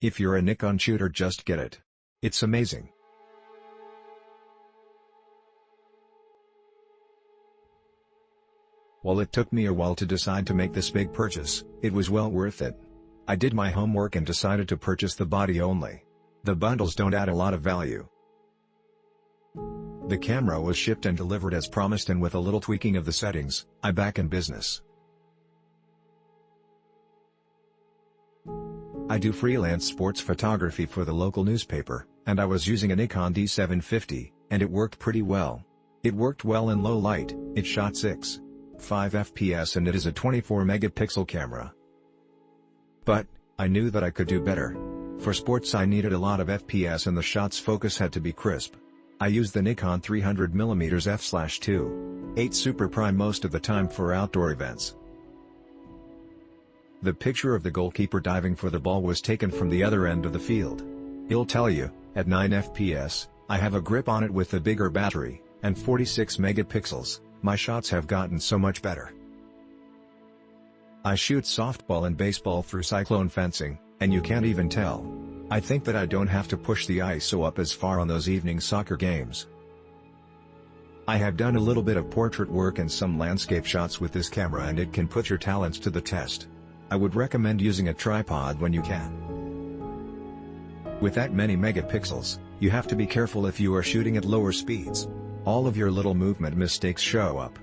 If you're a Nikon shooter, just get it. It's amazing. While it took me a while to decide to make this big purchase, it was well worth it. I did my homework and decided to purchase the body only. The bundles don't add a lot of value. The camera was shipped and delivered as promised, and with a little tweaking of the settings, I'm back in business. I do freelance sports photography for the local newspaper, and I was using a Nikon D750, and it worked pretty well. It worked well in low light, it shot 6.5 fps and it is a 24 megapixel camera. But, I knew that I could do better. For sports I needed a lot of FPS and the shot's focus had to be crisp. I used the Nikon 300mm f/2.8 Super Prime most of the time for outdoor events. The picture of the goalkeeper diving for the ball was taken from the other end of the field. He'll tell you, at 9 fps, I have a grip on it with the bigger battery, and 46 megapixels, my shots have gotten so much better. I shoot softball and baseball through cyclone fencing, and you can't even tell. I think that I don't have to push the ISO up as far on those evening soccer games. I have done a little bit of portrait work and some landscape shots with this camera, and it can put your talents to the test. I would recommend using a tripod when you can. With that many megapixels, you have to be careful if you are shooting at lower speeds. All of your little movement mistakes show up.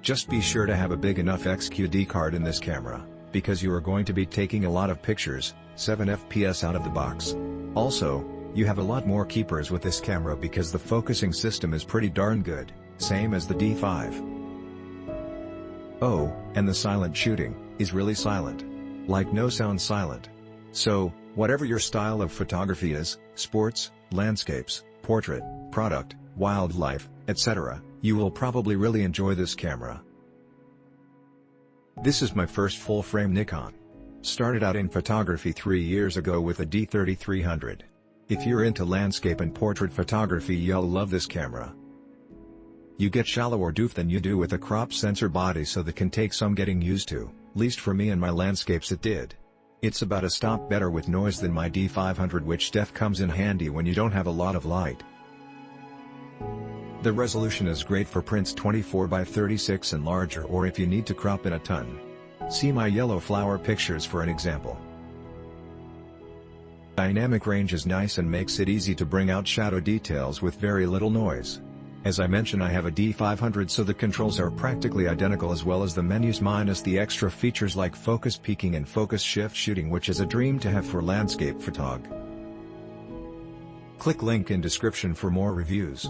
Just be sure to have a big enough XQD card in this camera, because you are going to be taking a lot of pictures, 7 fps out of the box. Also, you have a lot more keepers with this camera because the focusing system is pretty darn good, same as the D5. Oh, and the silent shooting is really silent. Like no sound silent. So, whatever your style of photography is, sports, landscapes, portrait, product, wildlife, etc., you will probably really enjoy this camera. This is my first full-frame Nikon. Started out in photography 3 years ago with a D3300. If you're into landscape and portrait photography, you'll love this camera. You get shallower doof than you do with a crop sensor body, so that can take some getting used to, least for me and my landscapes it did. It's about a stop better with noise than my D500, which def comes in handy when you don't have a lot of light. The resolution is great for prints 24x36 and larger, or if you need to crop in a ton. See my yellow flower pictures for an example. Dynamic range is nice and makes it easy to bring out shadow details with very little noise. As I mentioned, I have a D500, so the controls are practically identical, as well as the menus minus the extra features like focus peaking and focus shift shooting, which is a dream to have for landscape photog. Click link in description for more reviews.